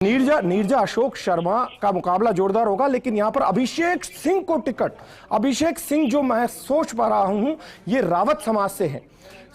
नीरजा अशोक शर्मा का मुकाबला जोरदार होगा, लेकिन यहां पर अभिषेक सिंह को टिकट, अभिषेक सिंह जो मैं सोच पा रहा हूं ये रावत समाज से है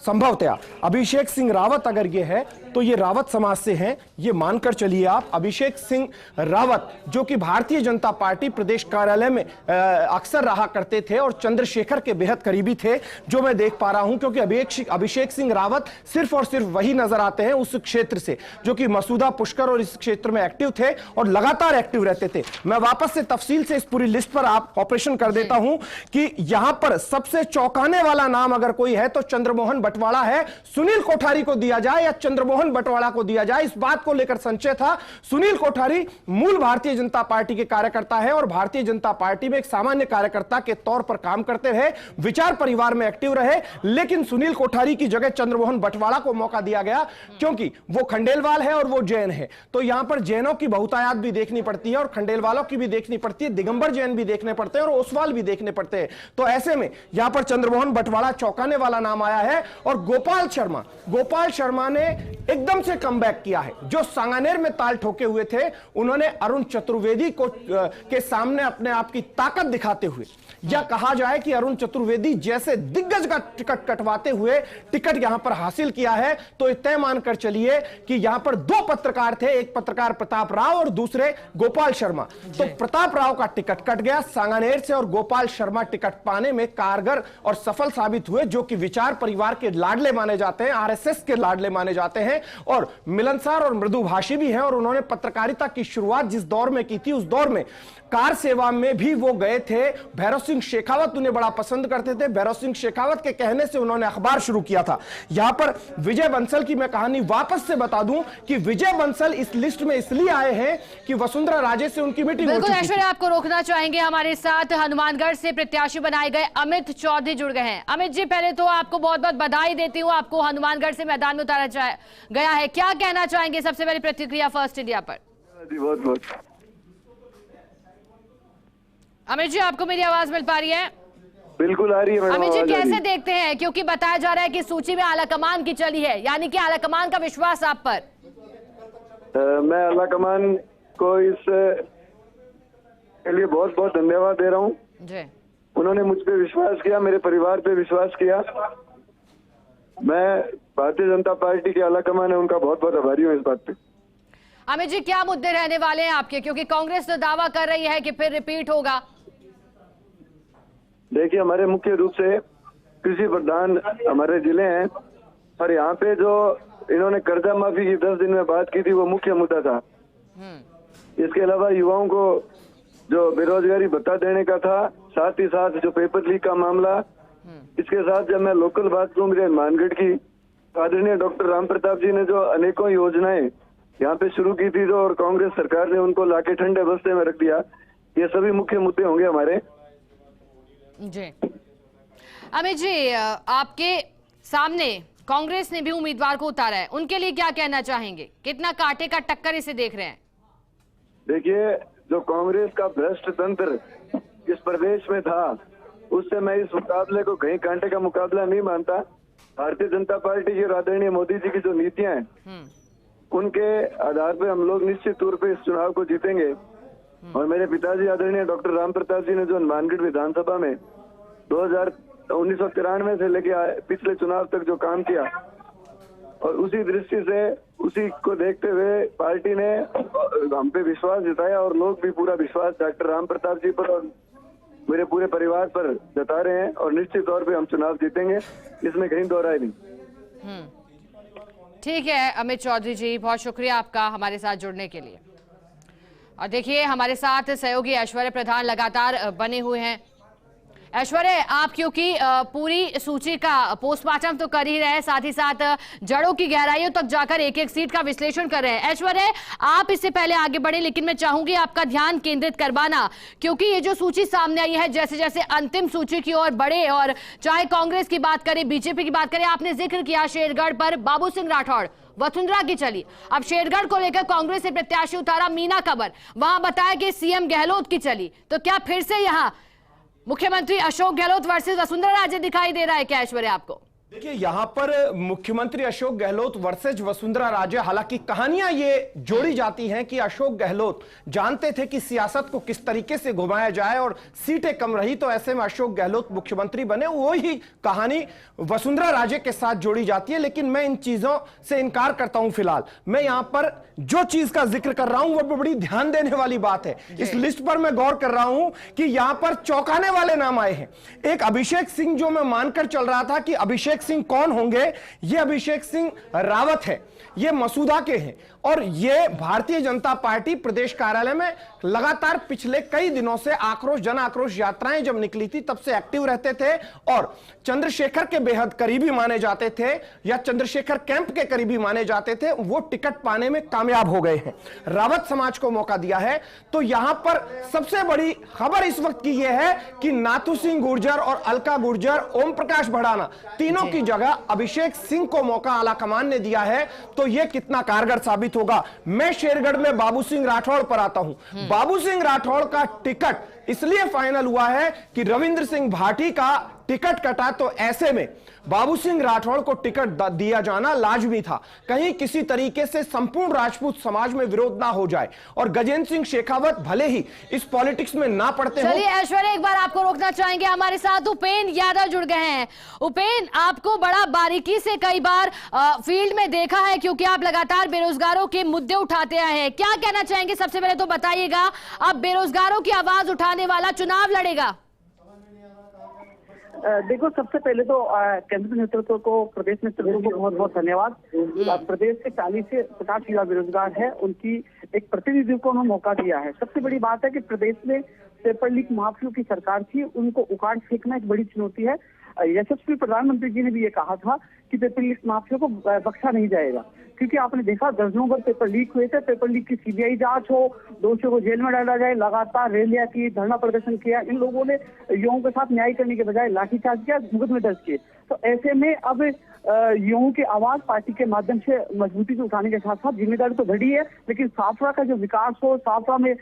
संभवतया। अभिषेक सिंह रावत अगर ये है तो ये रावत समाज से हैं, ये मानकर चलिए आप। अभिषेक सिंह रावत जो कि भारतीय जनता पार्टी प्रदेश कार्यालय में अक्सर रहा करते थे और चंद्रशेखर के बेहद करीबी थे, जो मैं देख पा रहा हूं, क्योंकि अभिषेक सिंह रावत सिर्फ और सिर्फ वही नजर आते हैं उस क्षेत्र से जो कि मसूदा पुष्कर और इस क्षेत्र में एक्टिव थे और लगातार एक्टिव रहते थे। मैं वापस से तफसील से इस पूरी लिस्ट पर आप ऑपरेशन कर देता हूं कि यहां पर सबसे चौंकाने वाला नाम अगर कोई है तो चंद्रमोहन बटवाड़ा है। सुनील कोठारी को दिया जाए या चंद्रमोहन बटवाड़ा को दिया जाए, इस बात को लेकर संशय था। सुनील कोठारी मूल भारतीय जनता पार्टी के कार्यकर्ता है और भारतीय जनता पार्टी में एक सामान्य कार्यकर्ता के तौर पर काम करते रहे, विचार परिवार में एक्टिव रहे, लेकिन सुनील कोठारी की जगह चंद्रमोहन बटवाड़ा को मौका दिया गया क्योंकि वो खंडेलवाल है और वो जैन है। तो यहां पर जैनों की बहुतायत भी देखनी पड़ती है और खंडेलवालों की भी देखनी पड़ती है, दिगंबर जैन भी देखने पड़ते हैं और ओसवाल भी देखने पड़ते हैं। तो ऐसे में यहां पर चंद्रमोहन बटवाड़ा चौंकाने वाला नाम आया है। और गोपाल शर्मा ने एकदम से कमबैक किया है। जो सांगानेर में ताल ठोके हुए थे, उन्होंने अरुण चतुर्वेदी को के सामने अपने आप की ताकत दिखाते हुए, या कहा जाए कि अरुण चतुर्वेदी जैसे दिग्गज का टिकट कटवाते हुए टिकट यहां पर हासिल किया है। तो तय मानकर चलिए कि यहां पर दो पत्रकार थे, एक पत्रकार प्रताप राव और दूसरे गोपाल शर्मा। तो प्रताप राव का टिकट कट गया सांगानेर से और गोपाल शर्मा टिकट पाने में कारगर और सफल साबित हुए, जो कि विचार परिवार के लाडले माने जाते हैं, आरएसएस के लाडले माने जाते हैं और मिलनसार और मृदुभाषी भी हैं। और उन्होंने पत्रकारिता की शुरुआत जिस दौर में की थी, उस दौर में कार सेवा में भी वो गए थे। भैरव सिंह शेखावत उन्हें बड़ा पसंद करते थे। भैरव सिंह शेखावत के कहने से उन्होंने अखबार शुरू किया था। यहां पर विजय बंसल की मैं कहानी वापस से बता दूं कि विजय बंसल इस लिस्ट में इसलिए आए हैं कि वसुंधरा राजे से उनकी मीटिंग हो चुकी थी। ऐश्वर्या, आपको रोकना चाहेंगे, हमारे साथ हनुमानगढ़ से प्रत्याशी बनाए गए अमित चौधरी जुड़ गए हैं। अमित जी, पहले तो आपको बहुत बहुत बधाई देती हूँ, आपको हनुमानगढ़ से मैदान में उतारा गया है। क्या कहना चाहेंगे सबसे पहले प्रतिक्रिया फर्स्ट इंडिया पर? बहुत बहुत अमित जी, आपको मेरी आवाज मिल पा रही है? बिल्कुल आ रही है। अमित जी, कैसे देखते हैं, क्योंकि बताया जा रहा है कि सूची में आलाकमान की चली है, यानी कि आलाकमान का विश्वास आप पर? मैं आलाकमान को इस के लिए बहुत बहुत धन्यवाद दे रहा हूँ जी। उन्होंने मुझ पे विश्वास किया, मेरे परिवार पे विश्वास किया। मैं भारतीय जनता पार्टी के आलाकमान है उनका बहुत बहुत आभारी हूँ इस बात पे। अमित जी, क्या मुद्दे रहने वाले हैं आपके, क्योंकि कांग्रेस तो दावा कर रही है कि फिर रिपीट होगा? देखिए, हमारे मुख्य रूप से कृषि प्रधान हमारे जिले हैं और यहाँ पे जो इन्होंने कर्जा माफी की 10 दिन में बात की थी, वो मुख्य मुद्दा था। इसके अलावा युवाओं को जो बेरोजगारी भत्ता देने का था, साथ ही साथ जो पेपर लीक का मामला। इसके साथ जब मैं लोकल बात करूँ मेरे मानगढ़ की, आदरणीय डॉक्टर राम प्रताप जी ने जो अनेकों योजनाएं यहाँ पे शुरू की थी, जो और कांग्रेस सरकार ने उनको लाके ठंडे बस्ते में रख दिया, ये सभी मुख्य मुद्दे होंगे हमारे जी। अमित जी, आपके सामने कांग्रेस ने भी उम्मीदवार को उतारा है, उनके लिए क्या कहना चाहेंगे? कितना कांटे का टक्कर इसे देख रहे हैं? देखिए, जो कांग्रेस का भ्रष्ट तंत्र इस प्रदेश में था, उससे मैं इस मुकाबले को कहीं कांटे का मुकाबला नहीं मानता। भारतीय जनता पार्टी की और आदरणीय मोदी जी की जो नीतियां हैं, उनके आधार पर हम लोग निश्चित तौर पे इस चुनाव को जीतेंगे। और मेरे पिताजी आदरणीय डॉक्टर राम प्रताप जी ने जो हनुमानगढ़ विधानसभा में 1993 से लेके पिछले चुनाव तक जो काम किया, और उसी दृष्टि से उसी को देखते हुए पार्टी ने हम पे विश्वास जताया और लोग भी पूरा विश्वास डॉक्टर राम प्रताप जी पर और मेरे पूरे परिवार पर जता रहे हैं। और निश्चित तौर पे हम चुनाव जीतेंगे, इसमें कहीं दो राय नहीं। ठीक है अमित चौधरी जी, बहुत शुक्रिया आपका हमारे साथ जुड़ने के लिए। और देखिए, हमारे साथ सहयोगी ऐश्वर्या प्रधान लगातार बने हुए हैं। ऐश्वर्या, आप क्योंकि पूरी सूची का पोस्टमार्टम तो कर ही रहे हैं, साथ ही साथ जड़ों की गहराइयों तक जाकर एक एक सीट का विश्लेषण कर रहे हैं। ऐश्वर्या, आप इससे पहले आगे बढ़े, लेकिन मैं चाहूंगी आपका ध्यान केंद्रित करवाना, क्योंकि ये जो सूची सामने आई है, जैसे जैसे अंतिम सूची की ओर बढ़े, और चाहे कांग्रेस की बात करें, बीजेपी की बात करें, आपने जिक्र किया शेरगढ़ पर बाबू सिंह राठौड़, वसुंधरा की चली। अब शेरगढ़ को लेकर कांग्रेस से प्रत्याशी उतारा मीना कंवर, वहां बताया कि सीएम गहलोत की चली। तो क्या फिर से यहां मुख्यमंत्री अशोक गहलोत वर्सेस वसुंधरा राजे दिखाई दे रहा है क्या ऐश्वर्या आपको? देखिए, यहां पर मुख्यमंत्री अशोक गहलोत वर्सेज वसुंधरा राजे, हालांकि कहानियां ये जोड़ी जाती हैं कि अशोक गहलोत जानते थे कि सियासत को किस तरीके से घुमाया जाए और सीटें कम रही तो ऐसे में अशोक गहलोत मुख्यमंत्री बने। वही कहानी वसुंधरा राजे के साथ जोड़ी जाती है, लेकिन मैं इन चीजों से इनकार करता हूं। फिलहाल मैं यहां पर जो चीज का जिक्र कर रहा हूं वो बड़ी ध्यान देने वाली बात है। इस लिस्ट पर मैं गौर कर रहा हूं कि यहां पर चौंकाने वाले नाम आए हैं। एक अभिषेक सिंह, जो मैं मानकर चल रहा था कि अभिषेक सिंह कौन होंगे, ये अभिषेक सिंह रावत है, ये मसूदा के हैं और ये भारतीय जनता पार्टी प्रदेश कार्यालय में लगातार पिछले कई दिनों से आक्रोश, जन आक्रोश यात्राएं जब निकली थी तब से एक्टिव रहते थे और चंद्रशेखर के बेहद करीबी माने जाते थे या चंद्रशेखर कैंप के करीबी माने जाते थे। वो टिकट पाने में कामयाब हो गए हैं, रावत समाज को मौका दिया है। तो यहां पर सबसे बड़ी खबर इस वक्त की यह है कि नाथू सिंह गुर्जर और अलका गुर्जर, ओम प्रकाश भड़ाना, तीनों की जगह अभिषेक सिंह को मौका आलाकमान ने दिया है। तो यह कितना कारगर साबित होगा। मैं शेरगढ़ में बाबू सिंह राठौड़ पर आता हूं। बाबू सिंह राठौड़ का टिकट इसलिए फाइनल हुआ है कि रविंद्र सिंह भाटी का टिकट कटा, तो ऐसे में बाबू सिंह राठौड़ को टिकट दिया जाना लाजमी था, कहीं किसी तरीके से संपूर्ण राजपूत समाज में विरोध ना हो जाए। और गजेंद्र सिंह शेखावत भले ही इस पॉलिटिक्स में ना पड़ते हो। चलिए ऐश्वर्या, एक बार आपको रोकना चाहेंगे, हमारे साथ उपेन यादव जुड़ गए हैं। उपेन, आपको बड़ा बारीकी से कई बार फील्ड में देखा है, क्योंकि आप लगातार बेरोजगारों के मुद्दे उठाते आए हैं। क्या कहना चाहेंगे? सबसे पहले तो बताइएगा, अब बेरोजगारों की आवाज उठाने वाला चुनाव लड़ेगा। देखो, सबसे पहले तो केंद्र नेतृत्व को, प्रदेश नेतृत्व को बहुत बहुत धन्यवाद। प्रदेश के 40 से 50 युवा बेरोजगार है, उनकी एक प्रतिनिधि को उन्होंने मौका दिया है। सबसे बड़ी बात है कि प्रदेश में पेपर लीक माफियों की सरकार थी, उनको उखाड़ फेंकना एक बड़ी चुनौती है। यशस्वी प्रधानमंत्री जी ने भी ये कहा था कि पेपर लीक माफियों को बख्शा नहीं जाएगा, क्योंकि आपने देखा दर्जनों पर पेपर लीक हुए थे। पेपर लीक की सीबीआई जांच हो, दोषियों को जेल में डाला जाए, लगातार रैलियां की, धरना प्रदर्शन किया। इन लोगों ने युवाओं के साथ न्याय करने के बजाय लाठीचार्ज किया, मुकदमे दर्ज किए। तो ऐसे में अब युवाओं की आवाज पार्टी के माध्यम से मजबूती से उठाने के साथ साथ जिम्मेदारी तो बढ़ी है, लेकिन साफरा का जो विकास हो, साफरा में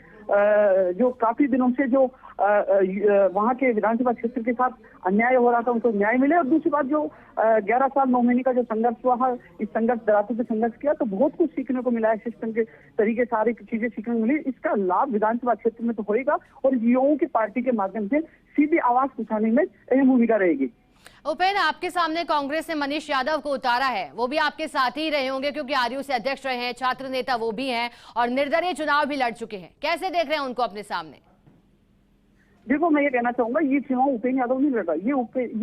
जो काफी दिनों से जो वहां के विधानसभा क्षेत्र के साथ अन्याय हो रहा था, उनको न्याय मिले। और दूसरी बात, जो 11 साल 9 महीने का जो संघर्ष हुआ है, इस संघर्ष दरातों से संघर्ष किया तो बहुत कुछ सीखने को मिला है। सिस्टम के तरीके, सारी चीजें सीखने को मिली। इसका लाभ विधानसभा क्षेत्र में तो होगा और युवाओं की पार्टी के माध्यम से सीधी आवाज पहुंचाने में अहम भूमिका रहेगी। उपेन, आपके सामने कांग्रेस ने मनीष यादव को उतारा है, वो भी आपके साथ ही रहे होंगे क्योंकि आरयू से अध्यक्ष रहे हैं, छात्र नेता वो भी हैं और निर्दलीय चुनाव भी लड़ चुके हैं। कैसे देख रहे हैं उनको अपने सामने? देखो, मैं ये कहना चाहूंगा, ये चुनाव उपेन यादव नहीं लड़ रहा,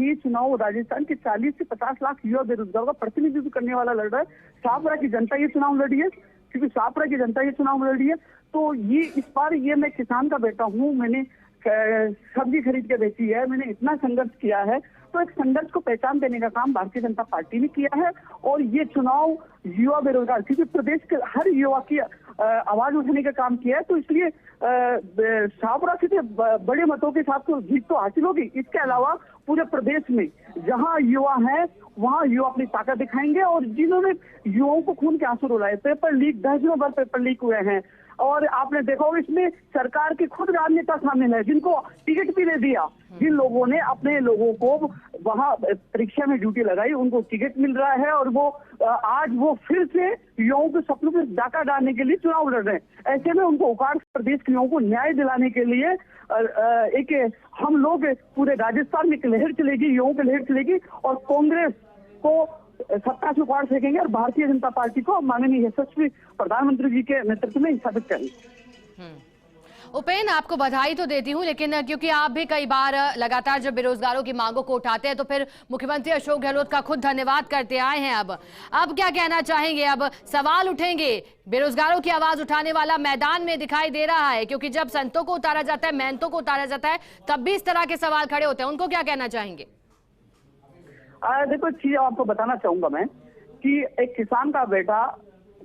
ये चुनाव राजस्थान के 40 से 50 लाख युवा बेरोजगारों का प्रतिनिधित्व करने वाला लड़ रहा है। साफरा की जनता ये चुनाव लड़ रही है, क्योंकि साफरा की जनता ये चुनाव लड़ रही है। तो ये इस बार, ये मैं किसान का बेटा हूँ, मैंने सब्जी खरीद के बेची है, मैंने इतना संघर्ष किया है। तो एक संघर्ष को पहचान देने का काम भारतीय जनता पार्टी ने किया है और ये चुनाव युवा बेरोजगार, क्योंकि प्रदेश के हर युवा की आवाज उठाने का काम किया है। तो इसलिए साफरा से बड़े मतों के साथ तो जीत तो हासिल होगी। इसके अलावा पूरे प्रदेश में जहां युवा हैं वहां युवा अपनी ताकत दिखाएंगे। और जिन्होंने युवाओं को खून के आंसू रुलाए, पेपर लीक, दर्जनों बार पेपर लीक हुए हैं, और आपने देखा होगा इसमें सरकार के खुद राजनेता शामिल है, जिनको टिकट भी दे दिया। जिन लोगों ने अपने लोगों को वहां परीक्षा में ड्यूटी लगाई, उनको टिकट मिल रहा है और वो आज वो फिर से युवाओं के सपनों पर डाका डालने के लिए चुनाव लड़ रहे हैं। ऐसे में उनको उखाड़ प्रदेश के युवाओं को न्याय दिलाने के लिए एक हम लोग पूरे राजस्थान में एक लहर चलेगी, युवाओं की लहर चलेगी और कांग्रेस को सत्ता से उखाड़ फेंकेंगे और भारतीय जनता पार्टी को माननीय यशस्वी प्रधानमंत्री जी के नेतृत्व में स्थापित करेंगे। उपेन, आपको बधाई तो देती हूं, लेकिन क्योंकि आप भी कई बार लगातार जब बेरोजगारों की मांगों को उठाते हैं तो फिर मुख्यमंत्री अशोक गहलोत का खुद धन्यवाद करते आए हैं। अब क्या कहना चाहेंगे? अब सवाल उठेंगे, बेरोजगारों की आवाज उठाने वाला मैदान में दिखाई दे रहा है, क्योंकि जब संतों को उतारा जाता है, मेहनतों को उतारा जाता है, तब भी इस तरह के सवाल खड़े होते हैं। उनको क्या कहना चाहेंगे? देखो, चीज आपको बताना चाहूंगा मैं कि एक किसान का बेटा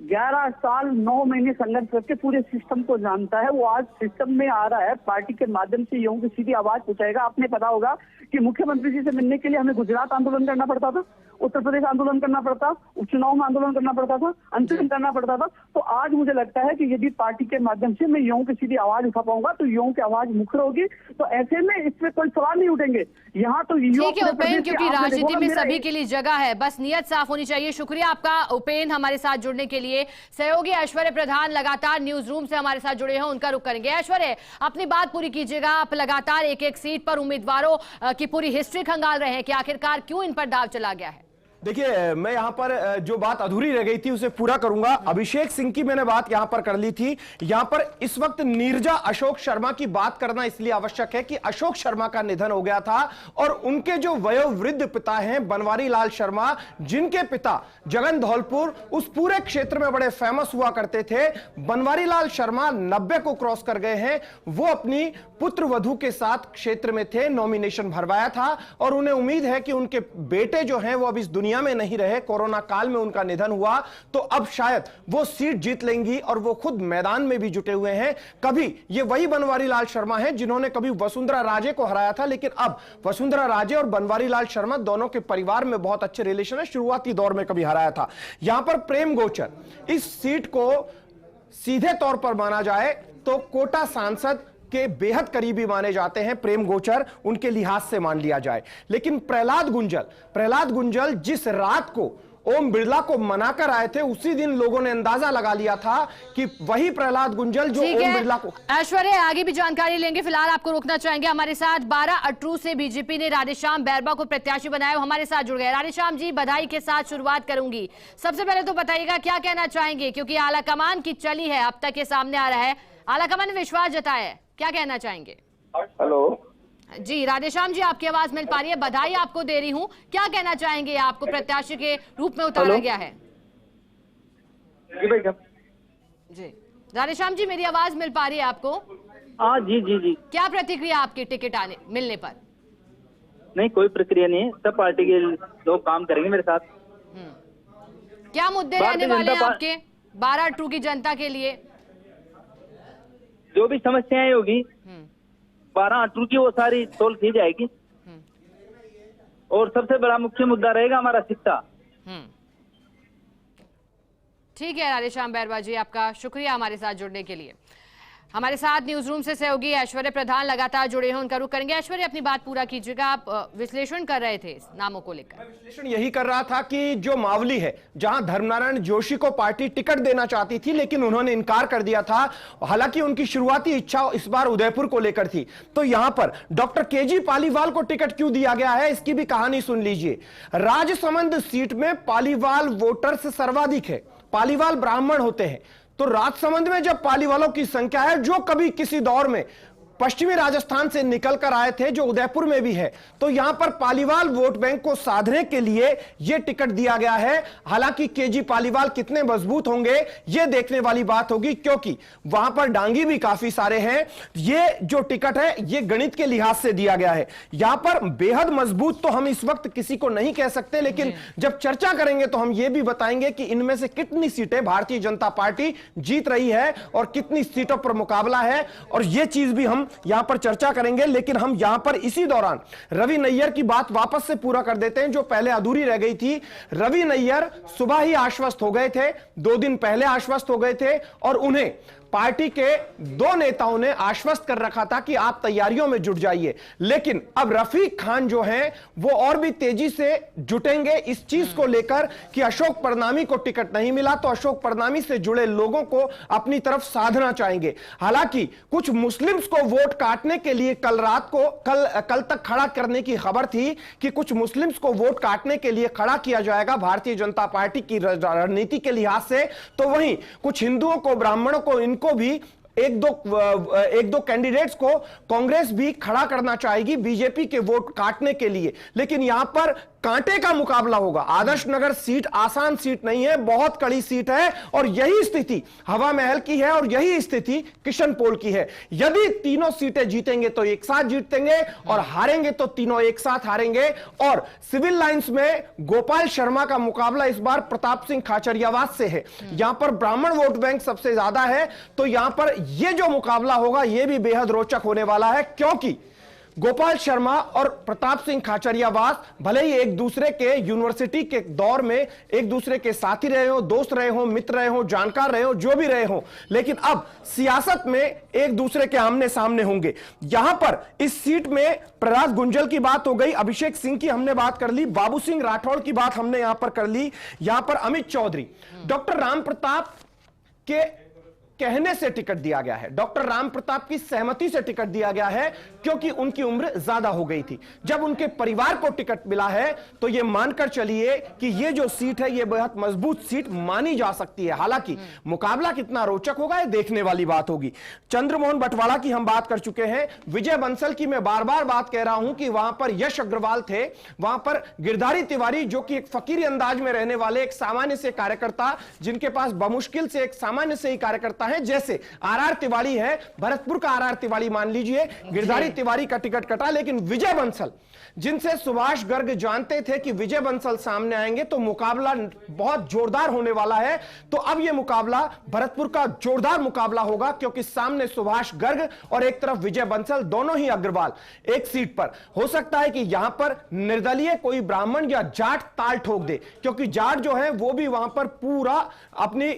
11 साल 9 महीने संघर्ष करके पूरे सिस्टम को जानता है। वो आज सिस्टम में आ रहा है, पार्टी के माध्यम से यूं की सीधी आवाज पहुंचाएगा। आपने पता होगा कि मुख्यमंत्री जी से मिलने के लिए हमें गुजरात आंदोलन करना पड़ता था, उत्तर प्रदेश आंदोलन करना पड़ता, उपचुनाव में आंदोलन करना पड़ता था, अंतरिम करना पड़ता था। तो आज मुझे लगता है कि यदि पार्टी के माध्यम से मैं यूं की सीधी आवाज उठा पाऊंगा तो यूं की आवाज मुखर होगी। तो ऐसे में इस पे कोई सवाल नहीं उठेंगे। यहाँ तो ठीक है उपेन, क्योंकि राजनीति में सभी के लिए जगह है, बस नियत साफ होनी चाहिए। शुक्रिया आपका उपेन हमारे साथ जुड़ने के लिए। सहयोगी ऐश्वर्य प्रधान लगातार न्यूज रूम से हमारे साथ जुड़े हैं, उनका रुख करेंगे। ऐश्वर्य, अपनी बात पूरी कीजिएगा। आप लगातार एक एक सीट पर उम्मीदवारों की पूरी हिस्ट्री खंगाल रहे हैं कि आखिरकार क्यों इन पर दाव चला गया है। देखिए, मैं यहां पर जो बात अधूरी रह गई थी उसे पूरा करूंगा। अभिषेक सिंह की मैंने बात यहां पर कर ली थी। यहां पर इस वक्त नीरजा अशोक शर्मा की बात करना इसलिए आवश्यक है कि अशोक शर्मा का निधन हो गया था और उनके जो वयोवृद्ध पिता हैं बनवारी लाल शर्मा, जिनके पिता जगन धौलपुर उस पूरे क्षेत्र में बड़े फेमस हुआ करते थे। बनवारी लाल शर्मा 90 को क्रॉस कर गए हैं। वो अपनी पुत्र वधू के साथ क्षेत्र में थे, नॉमिनेशन भरवाया था और उन्हें उम्मीद है कि उनके बेटे जो हैं वो अब इस दुनिया में नहीं रहे, कोरोना काल में उनका निधन हुआ, तो अब शायद वो सीट जीत लेंगी और वो खुद मैदान में भी जुटे हुए हैं। कभी ये वही बनवारी लाल शर्मा हैं जिन्होंने कभी वसुंधरा राजे को हराया था, लेकिन अब वसुंधरा राजे और बनवारी लाल शर्मा दोनों के परिवार में बहुत अच्छे रिलेशन है, शुरुआती दौर में कभी हराया था। यहां पर प्रेम गोचर इस सीट को सीधे तौर पर माना जाए तो कोटा सांसद के बेहद करीबी माने जाते हैं। प्रेम गोचर उनके लिहाज से मान लिया जाए, लेकिन प्रहलाद गुंजल जिस रात को ओम बिरला को मनाकर आए थे, उसी दिन लोगों ने अंदाजा लगा लिया था कि वही प्रहलाद गुंजल जो ओम बिरला को। ऐश्वर्य, आगे भी जानकारी लेंगे, फिलहाल आपको रोकना चाहेंगे। हमारे साथ 12 अटरू से बीजेपी ने राधेश्याम बैरवा को प्रत्याशी बनाया, हमारे साथ जुड़ गए। राधेश्याम जी, बधाई के साथ शुरुआत करूंगी। सबसे पहले तो बताइएगा क्या कहना चाहेंगे, क्योंकि आलाकमान की चली है, अब तक ये सामने आ रहा है, आलाकमान ने विश्वास जताया है, क्या कहना चाहेंगे? हेलो जी राधेश्याम जी, आपकी आवाज मिल पा रही है, बधाई आपको दे रही हूं। क्या कहना चाहेंगे, आपको प्रत्याशी के रूप में उतारा गया है? जी राधेश्याम जी, मेरी आवाज मिल पा रही है आपको? हाँ जी जी जी। क्या प्रतिक्रिया आपकी टिकट मिलने पर? नहीं, कोई प्रक्रिया नहीं है, सब पार्टी के लोग काम करेंगे मेरे साथ। क्या मुद्दे रहने वाले हैं आपके 12 अटरू की जनता के लिए? जो भी समस्याएं होगी 12 अटरू की वो सारी सोल्व की जाएगी। और सबसे बड़ा मुख्य मुद्दा रहेगा हमारा शिक्षा। ठीक है राधेश्याम बैरवा जी, आपका शुक्रिया हमारे साथ जुड़ने के लिए। हमारे साथ न्यूज रूम से सहयोगी ऐश्वर्य प्रधान लगातार जुड़े हैं, उनका रुख करेंगे। ऐश्वर्य, अपनी बात पूरा कीजिएगा। आप विश्लेषण कर रहे थे इस नामों को लेकर। मैं विश्लेषण यही कर रहा था कि जो मावली है, जहां धर्मनारायण जोशी को पार्टी टिकट देना चाहती थी लेकिन उन्होंने इनकार कर दिया था, हालांकि उनकी शुरुआती इच्छा इस बार उदयपुर को लेकर थी, तो यहां पर डॉक्टर केजी पालीवाल को टिकट क्यों दिया गया है, इसकी भी कहानी सुन लीजिए। राजसमंद सीट में पालीवाल वोटर्स सर्वाधिक है, पालीवाल ब्राह्मण होते हैं, तो राजसमंद में जब पालीवालों की संख्या है, जो कभी किसी दौर में पश्चिमी राजस्थान से निकलकर आए थे, जो उदयपुर में भी है, तो यहां पर पालीवाल वोट बैंक को साधने के लिए यह टिकट दिया गया है। हालांकि केजी पालीवाल कितने मजबूत होंगे यह देखने वाली बात होगी, क्योंकि वहां पर डांगी भी काफी सारे हैं। यह जो टिकट है यह गणित के लिहाज से दिया गया है। यहां पर बेहद मजबूत तो हम इस वक्त किसी को नहीं कह सकते, लेकिन जब चर्चा करेंगे तो हम यह भी बताएंगे कि इनमें से कितनी सीटें भारतीय जनता पार्टी जीत रही है और कितनी सीटों पर मुकाबला है, और यह चीज भी हम यहां पर चर्चा करेंगे। लेकिन हम यहां पर इसी दौरान रवि नैयर की बात वापस से पूरा कर देते हैं, जो पहले अधूरी रह गई थी। रवि नैयर सुबह ही आश्वस्त हो गए थे, 2 दिन पहले आश्वस्त हो गए थे, और उन्हें पार्टी के 2 नेताओं ने आश्वस्त कर रखा था कि आप तैयारियों में जुट जाइए। लेकिन अब रफीक खान जो हैं वो और भी तेजी से जुटेंगे इस चीज को लेकर कि अशोक परनामी को टिकट नहीं मिला, तो अशोक परनामी से जुड़े लोगों को अपनी तरफ साधना चाहेंगे। हालांकि कुछ मुस्लिम्स को वोट काटने के लिए कल तक खड़ा करने की खबर थी कि कुछ मुस्लिम्स को वोट काटने के लिए खड़ा किया जाएगा भारतीय जनता पार्टी की रणनीति के लिहाज से, तो वहीं कुछ हिंदुओं को, ब्राह्मणों को, इनको भी एक दो कैंडिडेट्स को कांग्रेस भी खड़ा करना चाहेगी बीजेपी के वोट काटने के लिए, लेकिन यहां पर कांटे का मुकाबला होगा। आदर्श नगर सीट आसान सीट नहीं है, बहुत कड़ी सीट है और यही स्थिति हवा महल की है और यही स्थिति किशनपोल की है। यदि तीनों सीटें जीतेंगे तो एक साथ जीतेंगे और हारेंगे तो तीनों एक साथ हारेंगे। और सिविल लाइंस में गोपाल शर्मा का मुकाबला इस बार प्रताप सिंह खाचरियावास से है। यहां पर ब्राह्मण वोट बैंक सबसे ज्यादा है, तो यहां पर यह जो मुकाबला होगा यह भी बेहद रोचक होने वाला है, क्योंकि गोपाल शर्मा और प्रताप सिंह खाचरियावास भले ही एक दूसरे के यूनिवर्सिटी के दौर में एक दूसरे के साथी रहे हो, दोस्त रहे हो, मित्र रहे हो, जानकार रहे हो, जो भी रहे हो, लेकिन अब सियासत में एक दूसरे के आमने सामने होंगे। यहां पर इस सीट में प्रहलाद गुंजल की बात हो गई, अभिषेक सिंह की हमने बात कर ली, बाबू सिंह राठौड़ की बात हमने यहां पर कर ली, यहां पर अमित चौधरी, डॉक्टर राम प्रताप के कहने से टिकट दिया गया है, डॉक्टर राम प्रताप की सहमति से टिकट दिया गया है, क्योंकि उनकी उम्र ज्यादा हो गई थी। जब उनके परिवार को टिकट मिला है तो यह मानकर चलिए कि यह जो सीट है यह बहुत मजबूत सीट मानी जा सकती है। हालांकि मुकाबला कितना रोचक होगा यह देखने वाली बात होगी। चंद्रमोहन बटवाड़ा की हम बात कर चुके हैं, विजय बंसल की मैं बार बार बात कह रहा हूं कि वहां पर यश अग्रवाल थे, वहां पर गिरधारी तिवारी जो कि एक फकीरी अंदाज में रहने वाले एक सामान्य से कार्यकर्ता, जिनके पास बमुश्किल से एक सामान्य से ही कार्यकर्ता है, जैसे आरआर तिवारी है, भरतपुर का आरआर तिवारी मान लीजिए, गिरधारी तिवारी का टिकट कटा, लेकिन विजय बंसल जिनसे सुभाष गर्ग जानते थे कि विजय बंसल सामने आएंगे तो मुकाबला बहुत जोरदार होने वाला है, तो अब यह मुकाबला भरतपुर का जोरदार मुकाबला होगा, क्योंकि सामने सुभाष गर्ग और एक तरफ विजय बंसल, दोनों ही अग्रवाल एक सीट पर। हो सकता है कि यहां पर निर्दलीय कोई ब्राह्मण या जाट ताल ठोक दे, क्योंकि जाट जो है वो भी वहां पर पूरा अपनी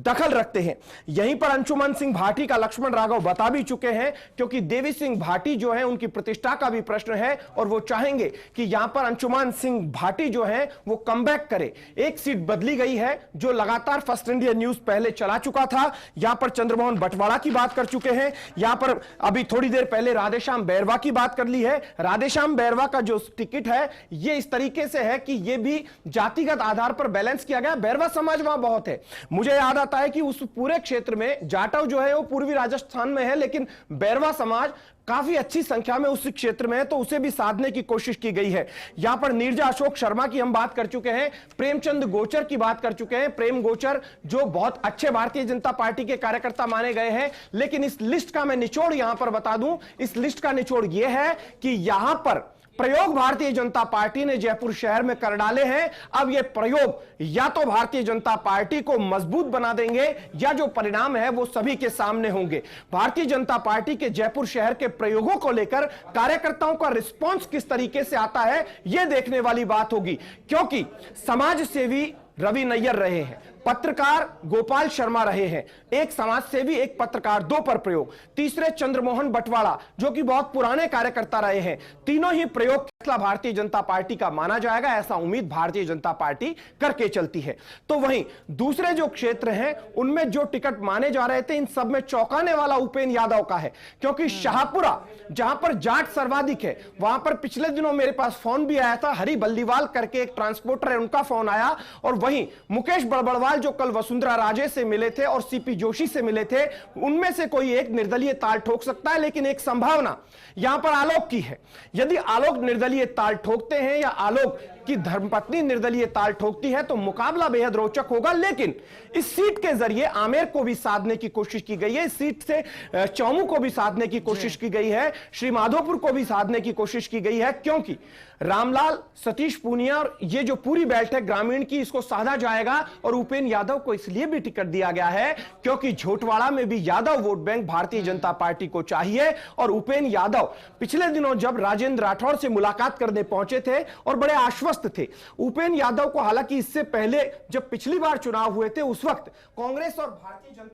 दखल रखते हैं। यहीं पर अंशुमन सिंह भाटी का लक्ष्मण राघव बता भी चुके हैं, क्योंकि देवी सिंह भाटी जो है उनकी प्रतिष्ठा का भी प्रश्न है और वो चाहेंगे कि यहां पर अंशुमन सिंह भाटी जो है वो कमबैक करे। एक सीट बदली गई है, जो लगातार फर्स्ट इंडिया न्यूज पहले चला चुका था। यहां पर चंद्रमोहन बटवाड़ा की बात कर चुके हैं, यहां पर अभी थोड़ी देर पहले राधेश्याम बैरवा की बात कर ली है। राधेश्याम बैरवा का जो टिकट है ये इस तरीके से है कि ये भी जातिगत आधार पर बैलेंस किया गया। बैरवा समाज वहां बहुत है, मुझे याद आता है कि उस पूरे क्षेत्र में जाटव जो है वो पूर्वी राजस्थान में है, लेकिन बैरवा समाज काफी अच्छी संख्या में उस क्षेत्र में है, तो उसे भी साधने की कोशिश की गई है। यहां पर नीरजा अशोक शर्मा की हम बात कर चुके हैं, प्रेमचंद गोचर की बात कर चुके हैं। प्रेम गोचर जो बहुत अच्छे भारतीय जनता पार्टी के कार्यकर्ता माने गए हैं, लेकिन इस लिस्ट का मैं निचोड़ यहां पर बता दूं, इस लिस्ट का निचोड़ यह है कि यहां पर प्रयोग भारतीय जनता पार्टी ने जयपुर शहर में कर डाले हैं। अब ये प्रयोग या तो भारतीय जनता पार्टी को मजबूत बना देंगे या जो परिणाम है वो सभी के सामने होंगे। भारतीय जनता पार्टी के जयपुर शहर के प्रयोगों को लेकर कार्यकर्ताओं का रिस्पांस किस तरीके से आता है यह देखने वाली बात होगी, क्योंकि समाज सेवी रवि नैयर रहे हैं, पत्रकार गोपाल शर्मा रहे हैं, एक समाज सेवी एक पत्रकार, दो पर प्रयोग, तीसरे चंद्रमोहन बटवाड़ा जो कि बहुत पुराने कार्यकर्ता रहे हैं। तीनों ही प्रयोग भारतीय जनता पार्टी का माना जाएगा, ऐसा उम्मीद भारतीय जनता पार्टी करके चलती है। तो वहीं दूसरे जो क्षेत्र हैं उनमें जो टिकट माने जा रहे थे, इन सब में चौंकाने वाला उपेंद्र यादव का है, क्योंकि शाहपुरा जहां पर जाट सर्वाधिक है वहां पर पिछले दिनों मेरे पास फोन भी आया था, हरि बल्लीवाल करके एक ट्रांसपोर्टर है, उनका फोन आया, और वहीं मुकेश बड़बड़वाल जो कल वसुंधरा राजे से मिले थे और सीपी जोशी से मिले थे, उनमें से कोई एक निर्दलीय ताल ठोक सकता है। लेकिन एक संभावना यहां पर आलोक की है, यदि आलोक निर्दलीय ताल ठोकते हैं या आलोक की धर्मपत्नी निर्दलीय ताल ठोकती है तो मुकाबला बेहद रोचक होगा। लेकिन इस सीट के जरिए आमेर को भी साधने की कोशिश की गई है, इस सीट से चौमू को भी साधने की कोशिश की गई है, श्री माधोपुर को भी साधने की कोशिश की गई है, क्योंकि रामलाल, सतीश पूनिया और ये जो पूरी बेल्ट है ग्रामीण की, इसको साधा जाएगा। और उपेंद्र यादव को इसलिए भी टिकट दिया गया है क्योंकि झोटवाड़ा में भी Yadav vote bank Bharatiya Janata party को चाहिए। और उपेंद्र यादव पिछले दिनों जब राजेंद्र राठौड़ से मुलाकात करने पहुंचे थे और बड़े आश्वस्त थे, उपेंद्र यादव को हालांकि इससे पहले जब पिछली बार चुनाव हुए थे उस वक्त कांग्रेस और भारतीय जनता